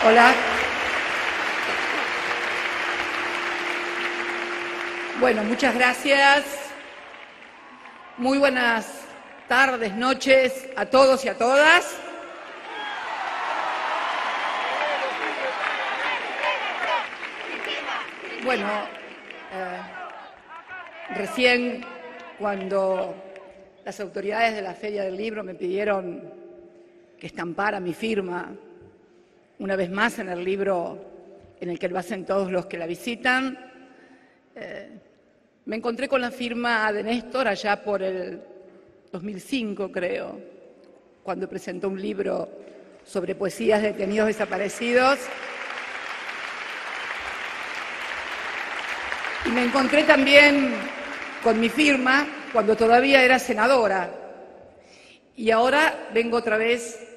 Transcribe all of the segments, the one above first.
Hola. Bueno, muchas gracias. Muy buenas tardes, noches a todos y a todas. Bueno, recién cuando las autoridades de la Feria del Libro me pidieron que estampara mi firma una vez más en el libro en el que lo hacen todos los que la visitan, me encontré con la firma de Néstor allá por el 2005, creo, cuando presentó un libro sobre poesías de detenidos desaparecidos. Y me encontré también con mi firma cuando todavía era senadora. Y ahora vengo otra vez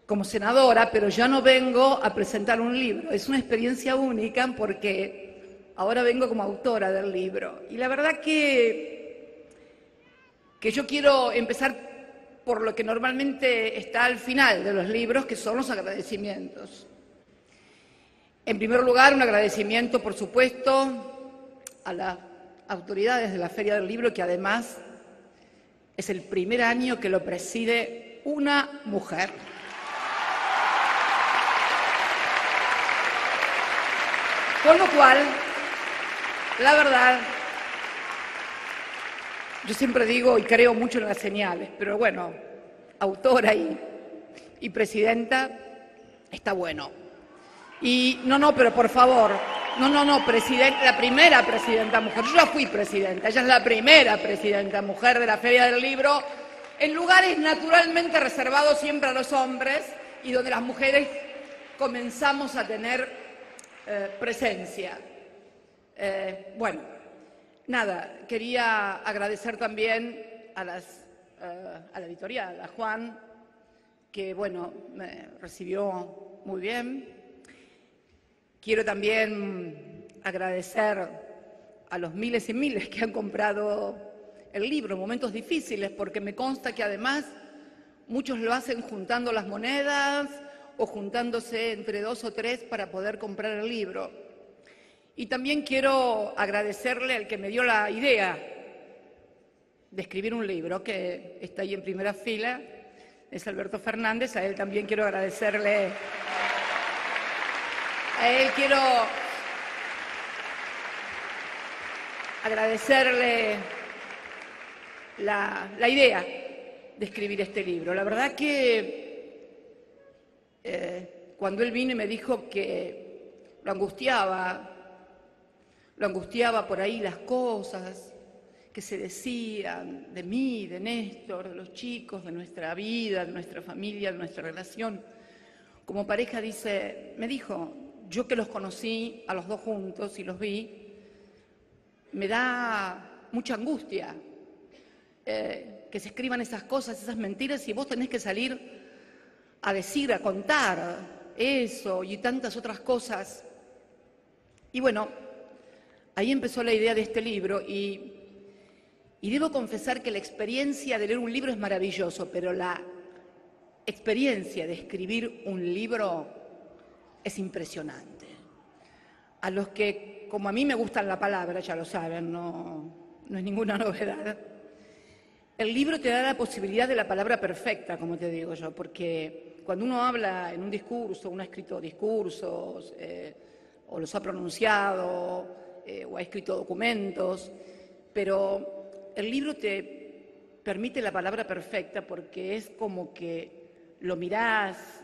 como senadora, pero ya no vengo a presentar un libro. Es una experiencia única porque ahora vengo como autora del libro. Y la verdad que yo quiero empezar por lo que normalmente está al final de los libros, que son los agradecimientos. En primer lugar, un agradecimiento, por supuesto, a las autoridades de la Feria del Libro, que además es el primer año que lo preside una mujer. Con lo cual, la verdad, yo siempre digo y creo mucho en las señales, pero bueno, autora y presidenta, está bueno. Y no, pero por favor, no, presidenta, la primera presidenta mujer. Yo ya fui presidenta, ella es la primera presidenta mujer de la Feria del Libro, en lugares naturalmente reservados siempre a los hombres y donde las mujeres comenzamos a tener presencia. Bueno, nada, quería agradecer también a la editorial, a Juan, que bueno, me recibió muy bien. Quiero también agradecer a los miles y miles que han comprado el libro en momentos difíciles, porque me consta que además muchos lo hacen juntando las monedas o juntándose entre 2 o 3 para poder comprar el libro. Y también quiero agradecerle al que me dio la idea de escribir un libro, que está ahí en primera fila, es Alberto Fernández. A él también quiero agradecerle. A él quiero agradecerle la idea de escribir este libro. La verdad que cuando él vino y me dijo que lo angustiaba por ahí las cosas que se decían de mí, de Néstor, de los chicos, de nuestra vida, de nuestra familia, de nuestra relación como pareja, me dijo, yo que los conocí a los dos juntos y los vi, me da mucha angustia que se escriban esas cosas, esas mentiras, y vos tenés que salir a decir, a contar eso y tantas otras cosas. Y bueno, ahí empezó la idea de este libro y debo confesar que la experiencia de leer un libro es maravilloso, pero la experiencia de escribir un libro es impresionante. A los que, como a mí me gustan la palabra, ya lo saben, no es ninguna novedad. El libro te da la posibilidad de la palabra perfecta, como te digo yo, porque cuando uno habla en un discurso, uno ha escrito discursos, o los ha pronunciado, o ha escrito documentos, pero el libro te permite la palabra perfecta porque es como que lo mirás,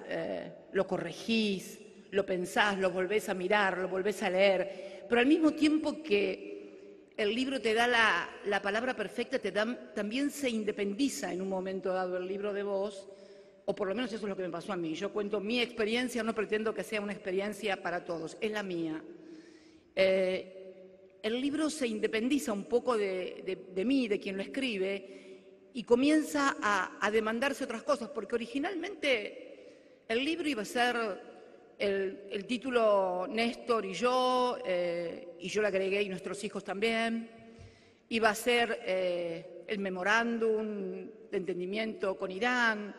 lo corregís, lo pensás, lo volvés a mirar, lo volvés a leer, pero al mismo tiempo que el libro te da la palabra perfecta, también se independiza en un momento dado el libro de vos, o por lo menos eso es lo que me pasó a mí. Yo cuento mi experiencia, no pretendo que sea una experiencia para todos, es la mía. El libro se independiza un poco de mí, de quien lo escribe, y comienza a demandarse otras cosas, porque originalmente el libro iba a ser el título Néstor y yo le agregué y nuestros hijos también. Iba a ser el memorándum de entendimiento con Irán,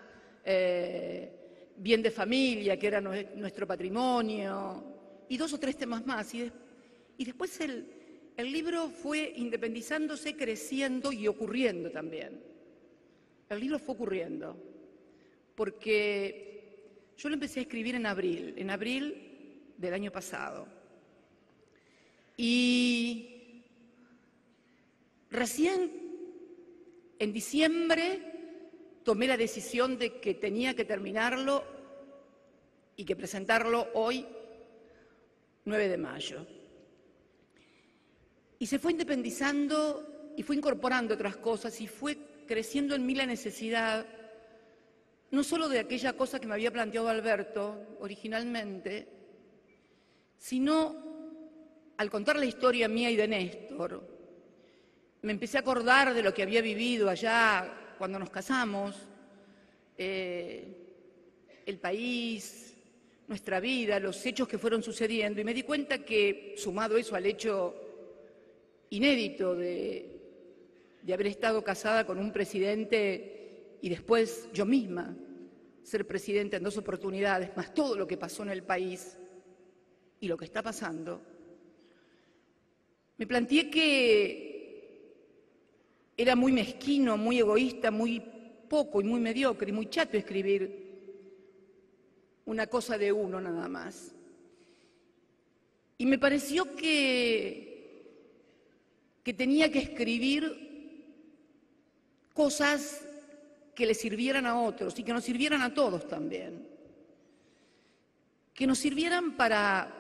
bien de familia, que era nuestro patrimonio, y 2 o 3 temas más. Y después el libro fue independizándose, creciendo y ocurriendo también. El libro fue ocurriendo, porque yo lo empecé a escribir en abril del año pasado. Y recién en diciembre tomé la decisión de que tenía que terminarlo y que presentarlo hoy, 9 de mayo. Y se fue independizando y fue incorporando otras cosas y fue creciendo en mí la necesidad, no solo de aquella cosa que me había planteado Alberto originalmente, sino al contar la historia mía y de Néstor, me empecé a acordar de lo que había vivido allá cuando nos casamos, el país, nuestra vida, los hechos que fueron sucediendo, y me di cuenta que, sumado eso al hecho inédito de haber estado casada con un presidente y después yo misma ser presidenta en 2 oportunidades, más todo lo que pasó en el país y lo que está pasando, me planteé que era muy mezquino, muy egoísta, muy poco y muy mediocre y muy chato escribir una cosa de uno nada más. Y me pareció que tenía que escribir cosas que le sirvieran a otros y que nos sirvieran a todos también. Que nos sirvieran para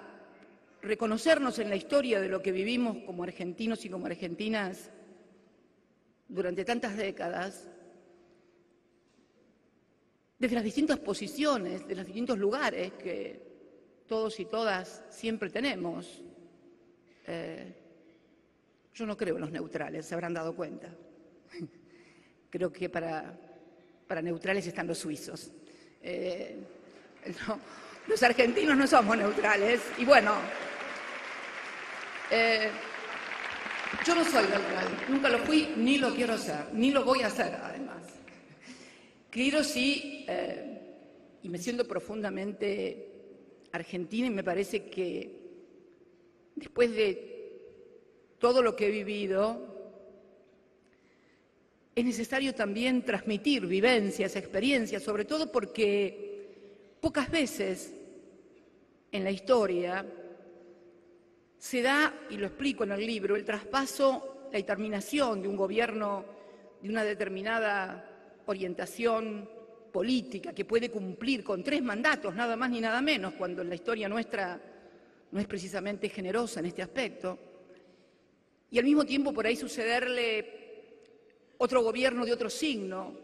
reconocernos en la historia de lo que vivimos como argentinos y como argentinas durante tantas décadas, desde las distintas posiciones, de los distintos lugares que todos y todas siempre tenemos. Yo no creo en los neutrales, se habrán dado cuenta. Creo que para neutrales están los suizos. No, los argentinos no somos neutrales. Y bueno, yo no soy neutral, nunca lo fui, ni lo quiero ser, ni lo voy a hacer además. Quiero sí, y me siento profundamente argentina y me parece que después de todo lo que he vivido, es necesario también transmitir vivencias, experiencias, sobre todo porque pocas veces en la historia se da, y lo explico en el libro, el traspaso, la determinación de un gobierno de una determinada orientación política que puede cumplir con 3 mandatos, nada más ni nada menos, cuando la historia nuestra no es precisamente generosa en este aspecto, y al mismo tiempo por ahí sucederle otro gobierno de otro signo,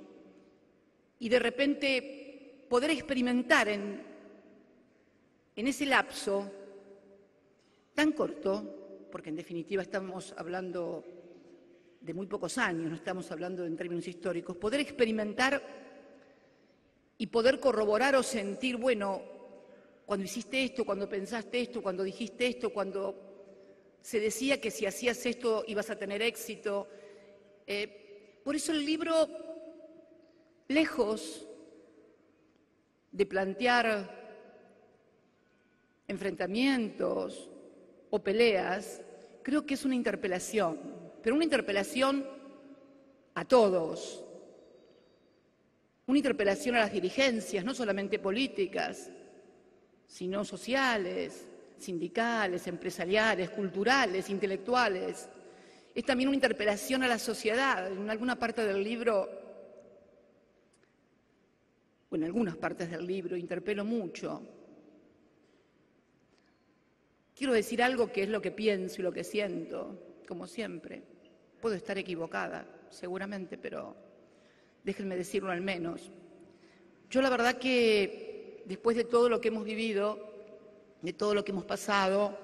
y de repente poder experimentar en ese lapso tan corto, porque en definitiva estamos hablando de muy pocos años, no estamos hablando en términos históricos, poder experimentar y poder corroborar o sentir, bueno, cuando hiciste esto, cuando pensaste esto, cuando dijiste esto, cuando se decía que si hacías esto ibas a tener éxito. Por eso el libro, lejos de plantear enfrentamientos o peleas, creo que es una interpelación, pero una interpelación a todos, una interpelación a las dirigencias, no solamente políticas, sino sociales, sindicales, empresariales, culturales, intelectuales. Es también una interpelación a la sociedad. En alguna parte del libro, o en algunas partes del libro, interpelo mucho. Quiero decir algo que es lo que pienso y lo que siento, como siempre. Puedo estar equivocada, seguramente, pero déjenme decirlo al menos. Yo la verdad que después de todo lo que hemos vivido, de todo lo que hemos pasado,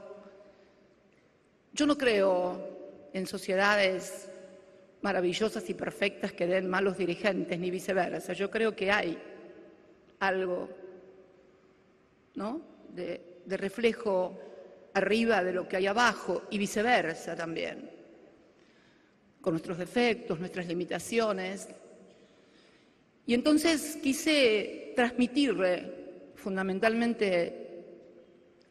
yo no creo en sociedades maravillosas y perfectas que den malos dirigentes, ni viceversa. Yo creo que hay algo, ¿no?, de reflejo arriba de lo que hay abajo y viceversa también, con nuestros defectos, nuestras limitaciones. Y entonces quise transmitirle fundamentalmente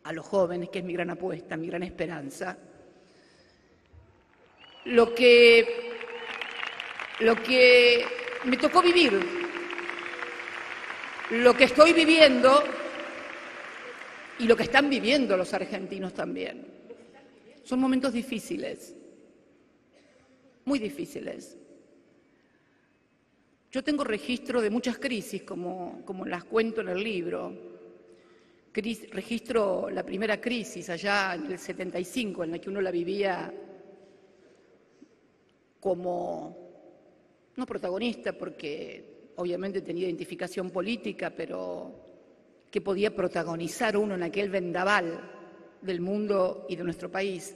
a los jóvenes, que es mi gran apuesta, mi gran esperanza. Lo que me tocó vivir, lo que estoy viviendo y lo que están viviendo los argentinos también. Son momentos difíciles, muy difíciles. Yo tengo registro de muchas crisis, como las cuento en el libro. Registro la primera crisis allá en el 75, en la que uno la vivía como, no protagonista, porque obviamente tenía identificación política, pero que podía protagonizar uno en aquel vendaval del mundo y de nuestro país.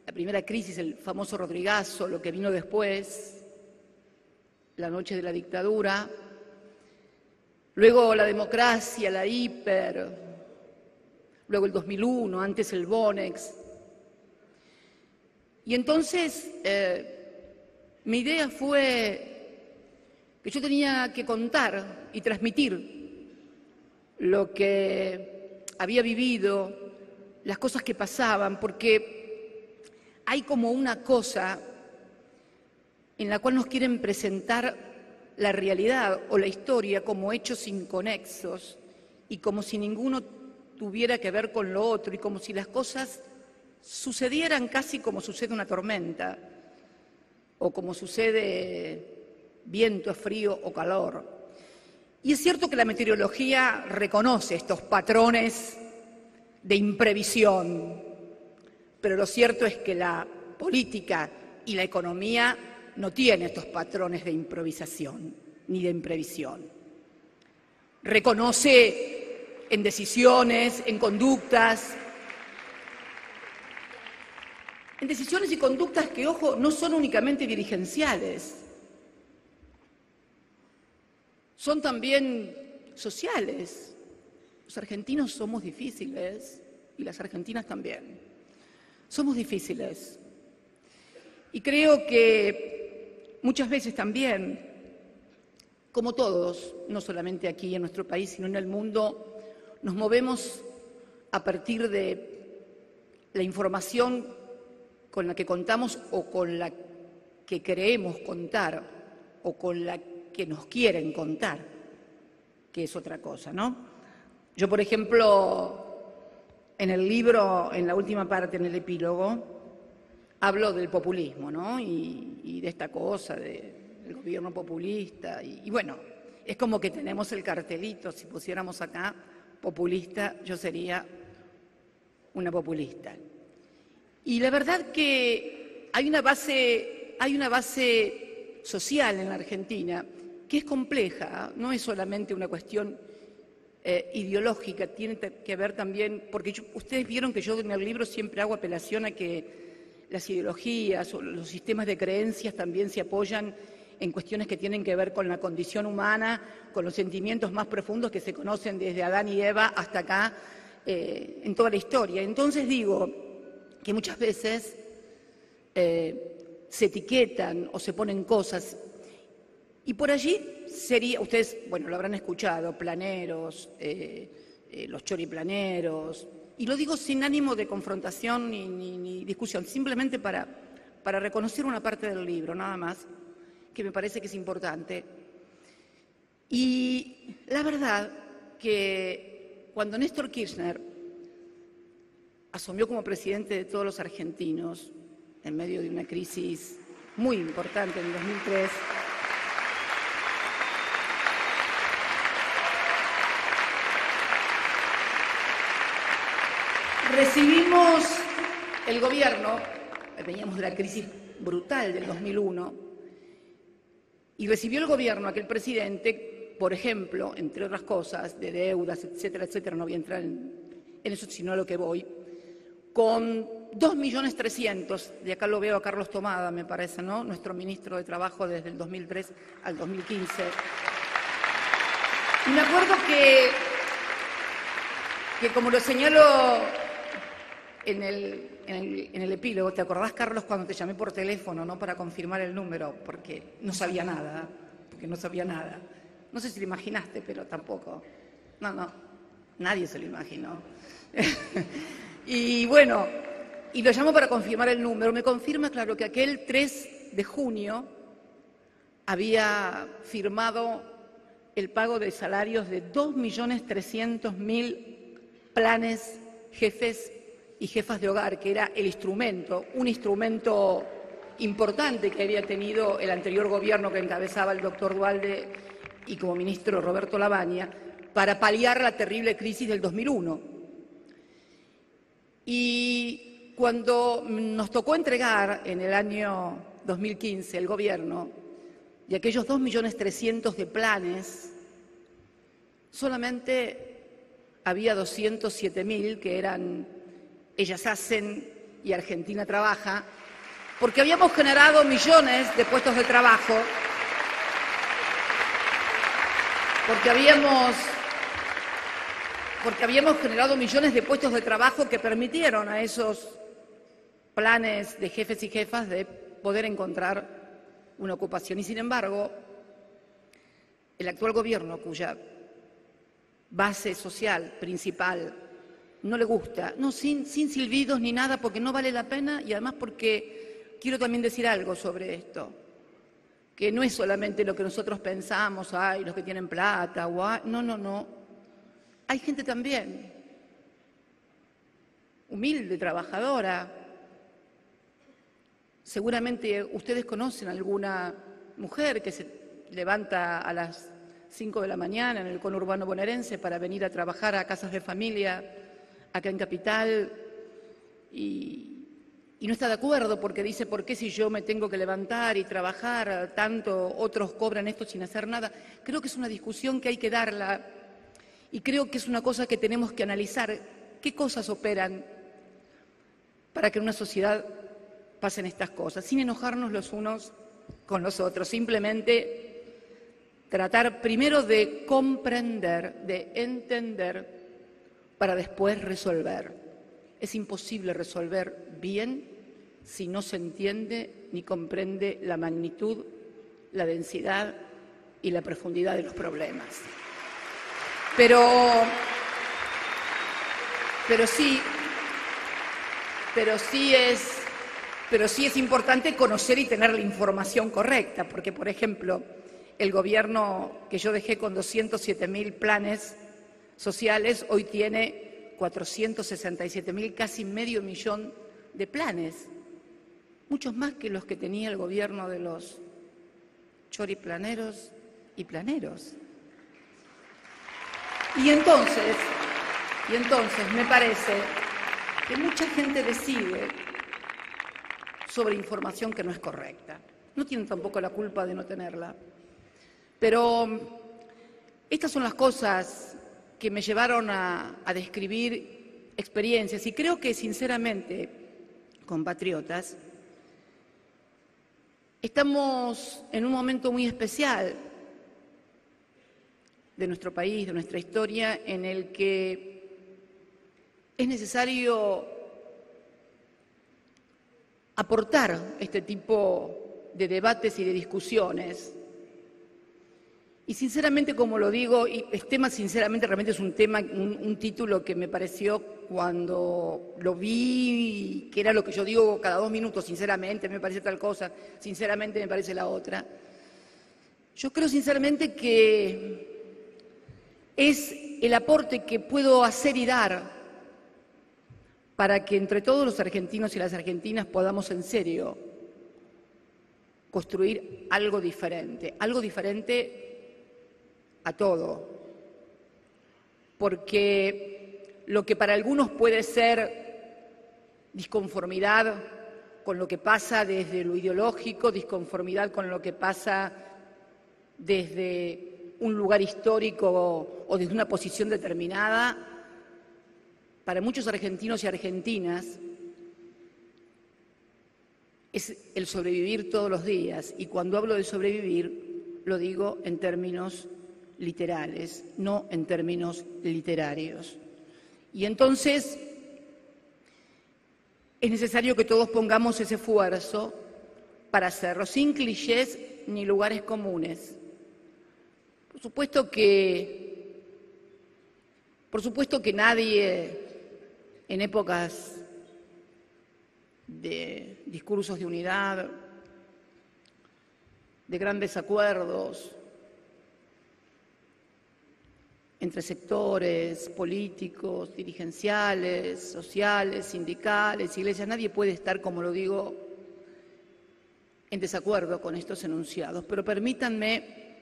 La primera crisis, el famoso Rodrigazo, lo que vino después, la noche de la dictadura, luego la democracia, la hiper, luego el 2001, antes el Bonex. Y entonces mi idea fue que yo tenía que contar y transmitir lo que había vivido, las cosas que pasaban, porque hay como una cosa en la cual nos quieren presentar la realidad o la historia como hechos inconexos y como si ninguno tuviera que ver con lo otro y como si las cosas sucedieran casi como sucede una tormenta o como sucede viento, frío o calor. Y es cierto que la meteorología reconoce estos patrones de imprevisión, pero lo cierto es que la política y la economía no tienen estos patrones de improvisación ni de imprevisión. Reconoce en decisiones, en conductas y conductas que, ojo, no son únicamente dirigenciales, son también sociales. Los argentinos somos difíciles y las argentinas también. Somos difíciles. Y creo que muchas veces también, como todos, no solamente aquí en nuestro país, sino en el mundo, nos movemos a partir de la información con la que contamos o con la que creemos contar o con la que nos quieren contar, que es otra cosa, ¿no? Yo, por ejemplo, en el libro, en la última parte, en el epílogo, hablo del populismo, ¿no? Y de esta cosa del gobierno populista. Y bueno, es como que tenemos el cartelito, si pusiéramos acá populista, yo sería una populista. Y la verdad que hay una base social en la Argentina que es compleja, no es solamente una cuestión ideológica, tiene que ver también, porque ustedes vieron que yo en el libro siempre hago apelación a que las ideologías o los sistemas de creencias también se apoyan en cuestiones que tienen que ver con la condición humana, con los sentimientos más profundos que se conocen desde Adán y Eva hasta acá en toda la historia. Entonces digo que muchas veces se etiquetan o se ponen cosas y por allí sería, ustedes, bueno, lo habrán escuchado, planeros, los choriplaneros, y lo digo sin ánimo de confrontación ni discusión, simplemente para reconocer una parte del libro, nada más, que me parece que es importante. Y la verdad que cuando Néstor Kirchner asumió como presidente de todos los argentinos, en medio de una crisis muy importante en 2003, recibimos el gobierno, veníamos de la crisis brutal del 2001, y recibió el gobierno aquel presidente, por ejemplo, entre otras cosas, de deudas, etcétera, etcétera, no voy a entrar en eso, sino a lo que voy, con 2.300.000, de acá lo veo a Carlos Tomada, me parece, ¿no? Nuestro ministro de Trabajo desde el 2003 al 2015. Y me acuerdo que como lo señalo en el epílogo, ¿te acordás, Carlos, cuando te llamé por teléfono, ¿no? Para confirmar el número, porque no sabía nada, No sé si lo imaginaste, pero tampoco. No. Nadie se lo imaginó. Y bueno, y lo llamo para confirmar el número. Me confirma, claro, que aquel 3 de junio había firmado el pago de salarios de 2.300.000 planes, jefes y jefas de hogar, que era el instrumento, un instrumento importante que había tenido el anterior gobierno que encabezaba el doctor Duhalde y como ministro Roberto Lavagna, para paliar la terrible crisis del 2001. Y cuando nos tocó entregar en el año 2015 el gobierno de aquellos 2.300.000 de planes, solamente había 207.000 que eran Ellas Hacen y Argentina Trabaja, porque habíamos generado millones de puestos de trabajo, porque habíamos generado millones de puestos de trabajo que permitieron a esos planes de jefes y jefas de poder encontrar una ocupación. Y sin embargo, el actual gobierno, cuya base social principal no le gusta, no, sin silbidos ni nada, porque no vale la pena, y además porque quiero también decir algo sobre esto, que no es solamente lo que nosotros pensamos, ay, los que tienen plata, no. Hay gente también humilde, trabajadora. Seguramente ustedes conocen alguna mujer que se levanta a las 5 de la mañana en el conurbano bonaerense para venir a trabajar a casas de familia acá en Capital y no está de acuerdo porque dice, ¿por qué si yo me tengo que levantar y trabajar tanto, otros cobran esto sin hacer nada? Creo que es una discusión que hay que darla y creo que es una cosa que tenemos que analizar. ¿Qué cosas operan para que en una sociedad pasen estas cosas? Sin enojarnos los unos con los otros, simplemente tratar primero de comprender, de entender, para después resolver. Es imposible resolver bien si no se entiende ni comprende la magnitud, la densidad y la profundidad de los problemas. Pero sí es importante conocer y tener la información correcta, porque, por ejemplo, el gobierno que yo dejé con 207.000 planes sociales hoy tiene 467.000, casi medio millón de planes, muchos más que los que tenía el gobierno de los choriplaneros y planeros. Y entonces me parece que mucha gente decide sobre información que no es correcta. No tienen tampoco la culpa de no tenerla. Pero estas son las cosas que me llevaron a describir experiencias y creo que sinceramente, compatriotas, estamos en un momento muy especial de nuestro país, de nuestra historia, en el que es necesario aportar este tipo de debates y de discusiones. Y sinceramente, como lo digo, y el tema sinceramente realmente es un tema, un título que me pareció cuando lo vi, que era lo que yo digo cada 2 minutos, sinceramente me parece tal cosa, sinceramente me parece la otra. Yo creo sinceramente que es el aporte que puedo hacer y dar para que entre todos los argentinos y las argentinas podamos en serio construir algo diferente a todo. Porque lo que para algunos puede ser disconformidad con lo que pasa desde lo ideológico, disconformidad con lo que pasa desde un lugar histórico o desde una posición determinada, para muchos argentinos y argentinas es el sobrevivir todos los días. Y cuando hablo de sobrevivir, lo digo en términos literales, no en términos literarios. Y entonces es necesario que todos pongamos ese esfuerzo para hacerlo, sin clichés ni lugares comunes. Por supuesto que Por supuesto que nadie en épocas de discursos de unidad, de grandes acuerdos entre sectores políticos, dirigenciales, sociales, sindicales, iglesias, nadie puede estar, como lo digo, en desacuerdo con estos enunciados. Pero permítanme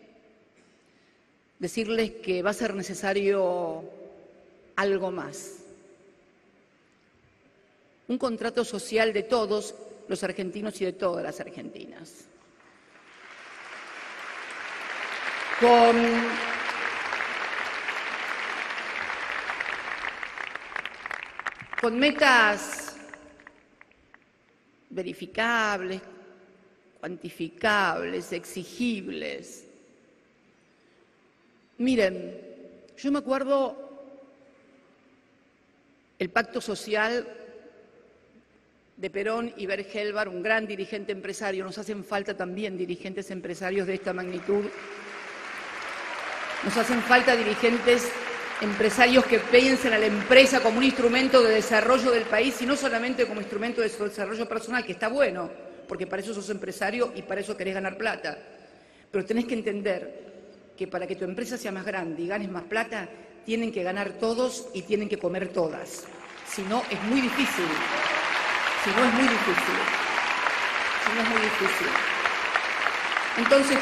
decirles que va a ser necesario algo más. Un contrato social de todos los argentinos y de todas las argentinas. Con metas verificables, cuantificables, exigibles. Miren, yo me acuerdo el pacto social de Perón y Bergelbar, un gran dirigente empresario. Nos hacen falta también dirigentes empresarios de esta magnitud. Nos hacen falta dirigentes empresarios que piensen a la empresa como un instrumento de desarrollo del país y no solamente como instrumento de su desarrollo personal, que está bueno, porque para eso sos empresario y para eso querés ganar plata. Pero tenés que entender que para que tu empresa sea más grande y ganes más plata, tienen que ganar todos y tienen que comer todas. Si no, es muy difícil. Si no, es muy difícil. Si no, es muy difícil. Entonces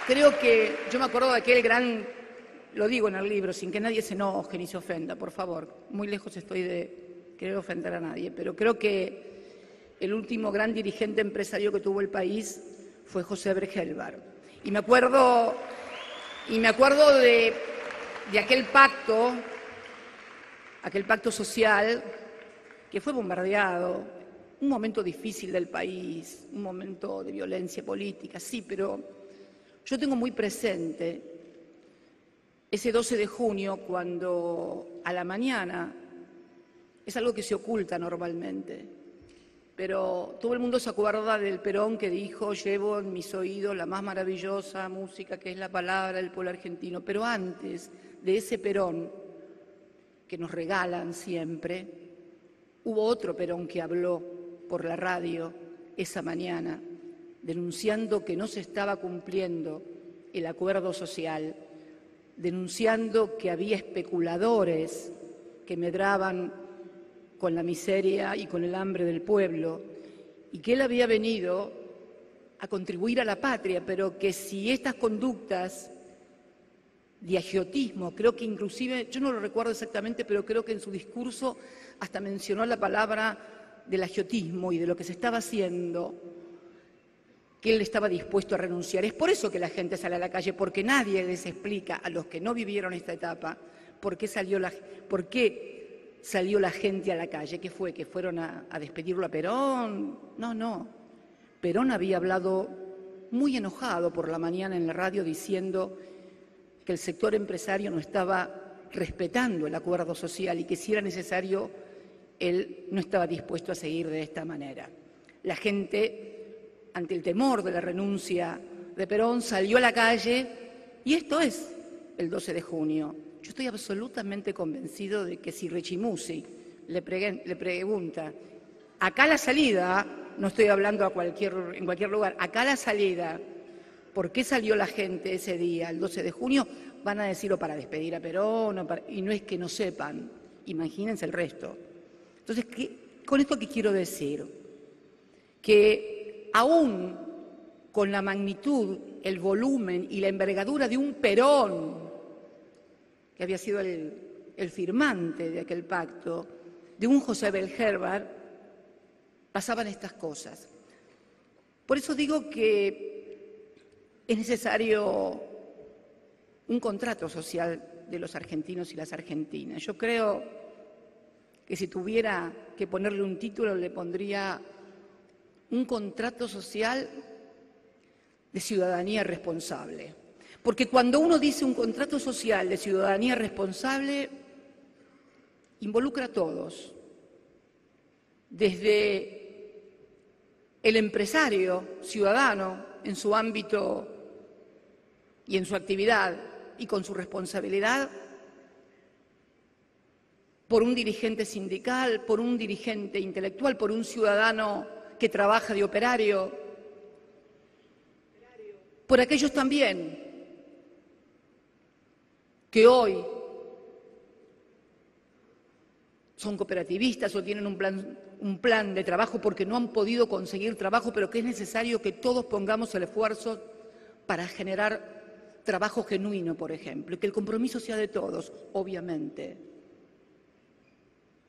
creo que yo me acuerdo de aquel gran, lo digo en el libro, sin que nadie se enoje ni se ofenda, por favor. Muy lejos estoy de querer ofender a nadie, pero creo que el último gran dirigente empresario que tuvo el país fue José Bergelbar. Y me acuerdo de aquel pacto social que fue bombardeado, un momento difícil del país, un momento de violencia política, sí, pero yo tengo muy presente ese 12 de junio cuando a la mañana, es algo que se oculta normalmente, pero todo el mundo se acuerda del Perón que dijo: llevo en mis oídos la más maravillosa música que es la palabra del pueblo argentino. Pero antes de ese Perón que nos regalan siempre, hubo otro Perón que habló por la radio esa mañana denunciando que no se estaba cumpliendo el acuerdo social, denunciando que había especuladores que medraban con la miseria y con el hambre del pueblo, y que él había venido a contribuir a la patria, pero que si estas conductas de agiotismo, creo que inclusive, yo no lo recuerdo exactamente, pero creo que en su discurso hasta mencionó la palabra del agiotismo y de lo que se estaba haciendo, que él estaba dispuesto a renunciar. Es por eso que la gente sale a la calle, porque nadie les explica a los que no vivieron esta etapa por qué salió la gente a la calle. ¿Qué fue? ¿Que fueron a despedirlo a Perón? No. Perón había hablado muy enojado por la mañana en la radio diciendo que el sector empresario no estaba respetando el acuerdo social y que si era necesario, él no estaba dispuesto a seguir de esta manera. La gente, ante el temor de la renuncia de Perón, salió a la calle y esto es el 12 de junio. Yo estoy absolutamente convencido de que si Rechimusi le pregunta, acá la salida, no estoy hablando en cualquier lugar, acá la salida, ¿por qué salió la gente ese día, el 12 de junio? Van a decirlo para despedir a Perón, y no es que no sepan, imagínense el resto. Entonces, con esto que quiero decir, que aún con la magnitud, el volumen y la envergadura de un Perón, que había sido el firmante de aquel pacto, de un José Bergelbar, pasaban estas cosas. Por eso digo que es necesario un contrato social de los argentinos y las argentinas. Yo creo que si tuviera que ponerle un título, le pondría un contrato social de ciudadanía responsable. Porque cuando uno dice un contrato social de ciudadanía responsable, involucra a todos, desde el empresario ciudadano en su ámbito y en su actividad y con su responsabilidad por un dirigente sindical, por un dirigente intelectual, por un ciudadano que trabaja de operario, por aquellos también que hoy son cooperativistas o tienen un plan de trabajo porque no han podido conseguir trabajo, pero que es necesario que todos pongamos el esfuerzo para generar trabajo genuino, por ejemplo, y que el compromiso sea de todos, obviamente.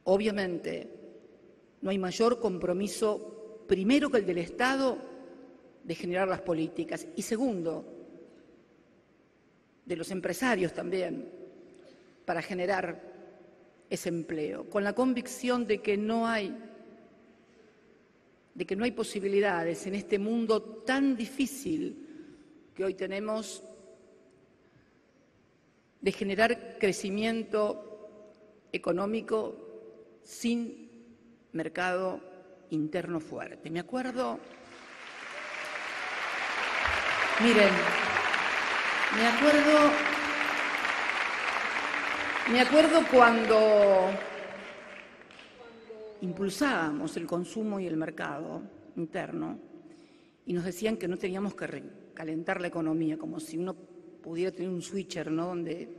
Obviamente, no hay mayor compromiso, primero, que el del Estado, de generar las políticas, y segundo, de los empresarios también, para generar ese empleo, con la convicción de que no hay posibilidades en este mundo tan difícil que hoy tenemos de generar crecimiento económico sin mercado interno fuerte. Me acuerdo, miren, me acuerdo cuando impulsábamos el consumo y el mercado interno y nos decían que no teníamos que calentar la economía, como si uno pudiera tener un switcher, ¿no?, donde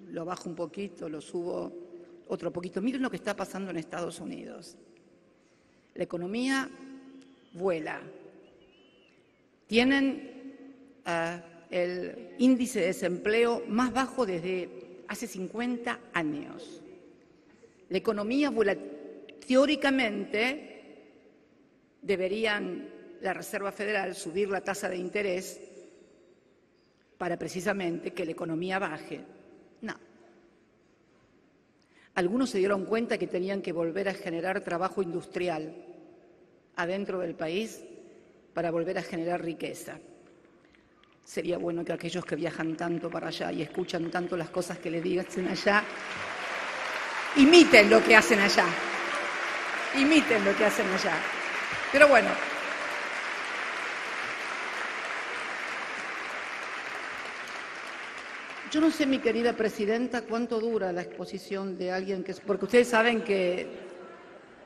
lo bajo un poquito, lo subo otro poquito. Miren lo que está pasando en Estados Unidos. La economía vuela. Tienen el índice de desempleo más bajo desde hace 50 años. La economía vuela. Teóricamente, deberían la Reserva Federal subir la tasa de interés para precisamente que la economía baje. No. Algunos se dieron cuenta que tenían que volver a generar trabajo industrial adentro del país para volver a generar riqueza. Sería bueno que aquellos que viajan tanto para allá y escuchan tanto las cosas que le dicen allá, imiten lo que hacen allá. Imiten lo que hacen allá. Pero bueno. Yo no sé, mi querida presidenta, cuánto dura la exposición de alguien que... Porque ustedes saben que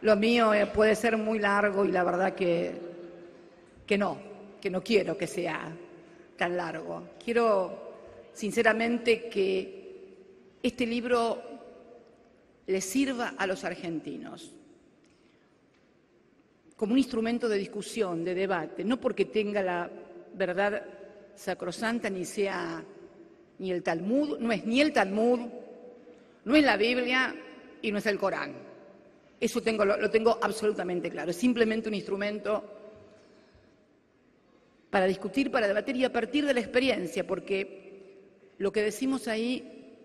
lo mío puede ser muy largo y la verdad que no quiero que sea tan largo. Quiero, sinceramente, que este libro le sirva a los argentinos como un instrumento de discusión, de debate, no porque tenga la verdad sacrosanta ni sea ni el Talmud, no es ni el Talmud, no es la Biblia y no es el Corán. Eso lo tengo absolutamente claro. Es simplemente un instrumento para discutir, para debatir y a partir de la experiencia, porque lo que decimos ahí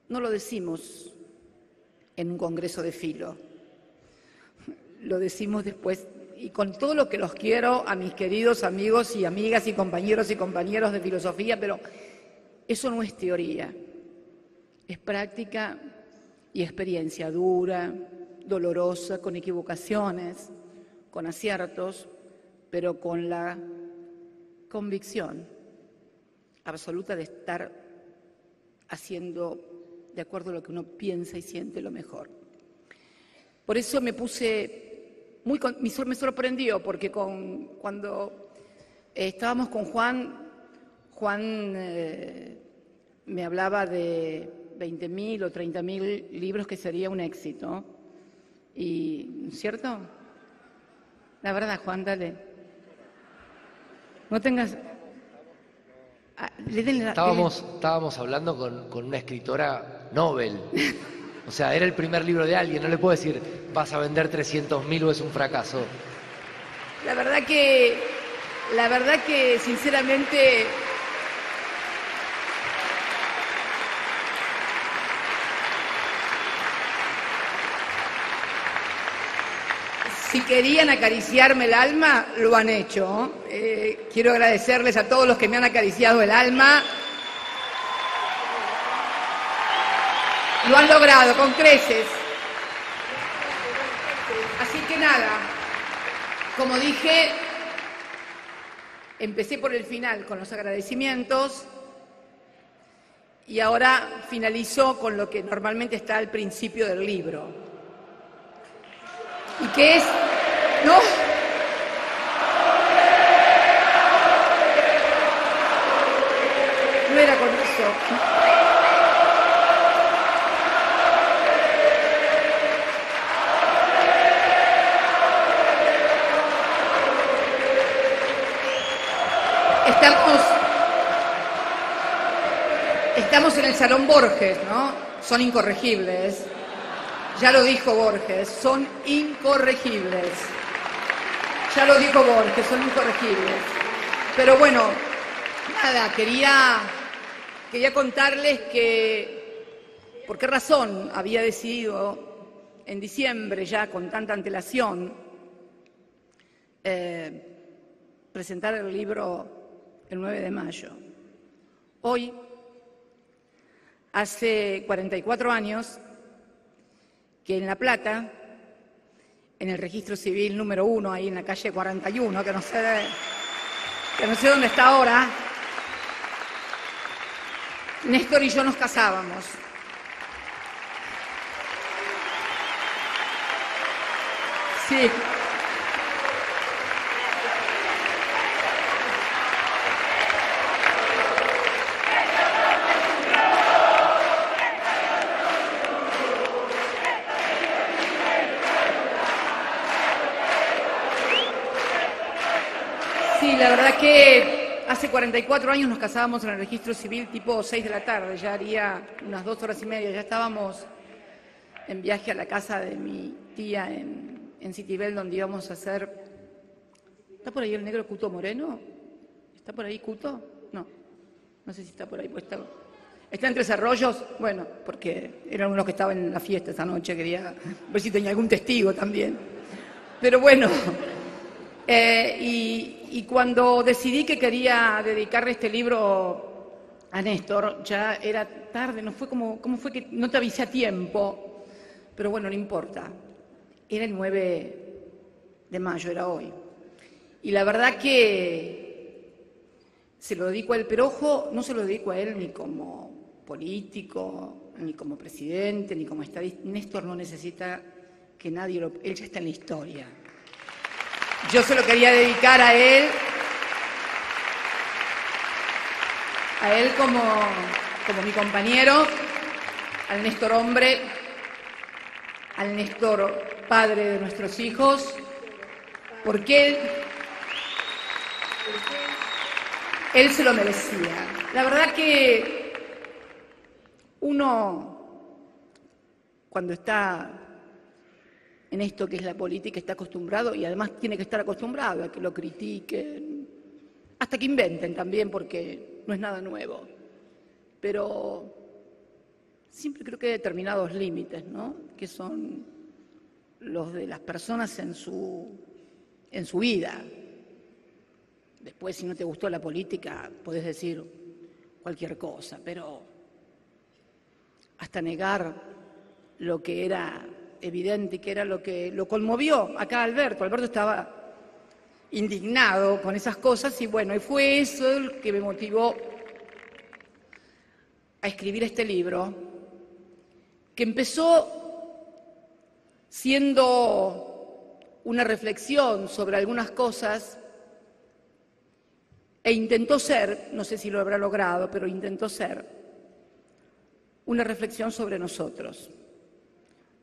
no lo decimos en un congreso de filo. Lo decimos después, y con todo lo que los quiero a mis queridos amigos y amigas y compañeros de filosofía, pero eso no es teoría, es práctica y experiencia dura, dolorosa, con equivocaciones, con aciertos, pero con la convicción absoluta de estar haciendo, de acuerdo a lo que uno piensa y siente, lo mejor. Por eso me sorprendió, porque cuando estábamos con Juan me hablaba de 20.000 o 30.000 libros, que sería un éxito. Y, ¿cierto? La verdad, Juan, dale. No tengas... Estábamos hablando con una escritora Nobel. O sea, era el primer libro de alguien. No le puedo decir, vas a vender 300.000 o es un fracaso. La verdad que sinceramente... Si querían acariciarme el alma, lo han hecho. Quiero agradecerles a todos los que me han acariciado el alma. Lo han logrado con creces. Así que nada, como dije, empecé por el final con los agradecimientos y ahora finalizó con lo que normalmente está al principio del libro. Y que es... ¡No! No era con eso. Estamos en el Salón Borges, ¿no? Son incorregibles. Ya lo dijo Borges, son incorregibles. Ya lo dijo Borges, son incorregibles. Pero bueno, nada, quería contarles por qué razón había decidido en diciembre, ya con tanta antelación, presentar el libro el 9 de mayo. Hoy, hace 44 años, que en La Plata, en el registro civil número 1, ahí en la calle 41, que no sé dónde está ahora, Néstor y yo nos casábamos. Sí. Sí, la verdad que hace 44 años nos casábamos en el registro civil tipo 6 de la tarde, ya haría unas 2 horas y media, ya estábamos en viaje a la casa de mi tía en Citibel, donde íbamos a hacer... ¿Está por ahí el negro Cuto Moreno? ¿Está por ahí Cuto? No sé si está por ahí, pues está en Tres Arroyos, bueno, porque era uno que estaba en la fiesta esa noche, quería ver si tenía algún testigo también. Pero bueno... Y cuando decidí que quería dedicarle este libro a Néstor, ya era tarde, no fue como fue que no te avisé a tiempo, pero bueno, no importa. Era el 9 de mayo, era hoy. Y la verdad que se lo dedico a él, pero ojo, no se lo dedico a él ni como político, ni como presidente, ni como estadista. Néstor no necesita que nadie él ya está en la historia. Yo se lo quería dedicar a él como mi compañero, al Néstor hombre, al Néstor padre de nuestros hijos, porque él se lo merecía. La verdad que uno, cuando está en esto que es la política, está acostumbrado, y además tiene que estar acostumbrado a que lo critiquen, hasta que inventen también, porque no es nada nuevo. Pero siempre creo que hay determinados límites, ¿no? Que son los de las personas en su vida. Después, si no te gustó la política, podés decir cualquier cosa, pero hasta negar lo que era evidente, que era lo que lo conmovió acá a Alberto. Alberto estaba indignado con esas cosas y bueno, y fue eso lo que me motivó a escribir este libro, que empezó siendo una reflexión sobre algunas cosas e intentó ser, no sé si lo habrá logrado, pero intentó ser una reflexión sobre nosotros,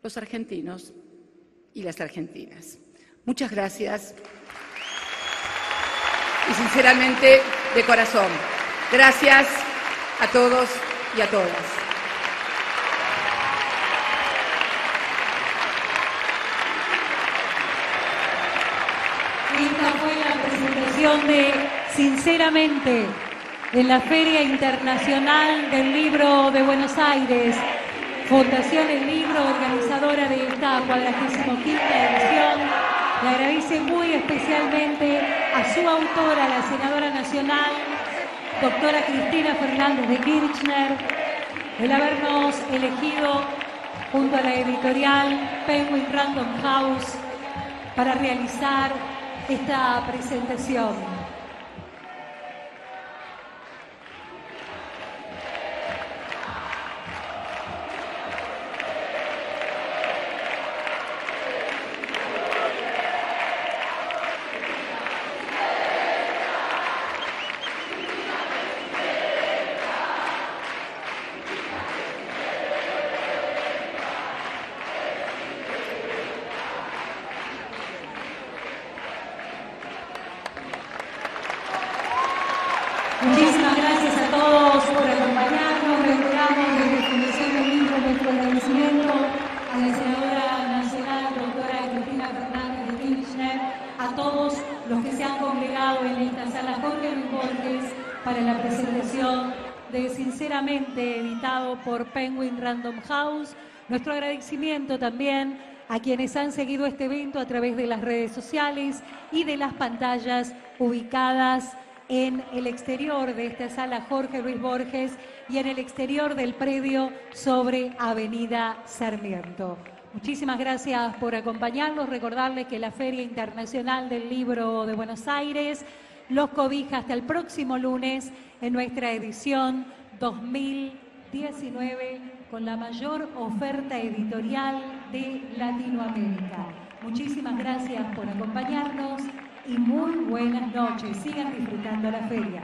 los argentinos y las argentinas. Muchas gracias y sinceramente de corazón, gracias a todos y a todas. Esta fue la presentación de Sinceramente en la Feria Internacional del Libro de Buenos Aires. Fundación El Libro, organizadora de esta 45ª edición, le agradece muy especialmente a su autora, la senadora nacional, doctora Cristina Fernández de Kirchner, el habernos elegido junto a la editorial Penguin Random House para realizar esta presentación. Muchísimas gracias a todos por acompañarnos. Reiteramos desde Fundación del Libro nuestro agradecimiento a la senadora nacional, doctora Cristina Fernández de Kirchner, a todos los que se han congregado en esta sala Jorge Luis Borges para la presentación de Sinceramente, editado por Penguin Random House. Nuestro agradecimiento también a quienes han seguido este evento a través de las redes sociales y de las pantallas ubicadas en el exterior de esta sala Jorge Luis Borges y en el exterior del predio sobre Avenida Sarmiento. Muchísimas gracias por acompañarnos. Recordarles que la Feria Internacional del Libro de Buenos Aires los cobija hasta el próximo lunes en nuestra edición 2019 con la mayor oferta editorial de Latinoamérica. Muchísimas gracias por acompañarnos y muy buenas noches. Sigan disfrutando la feria.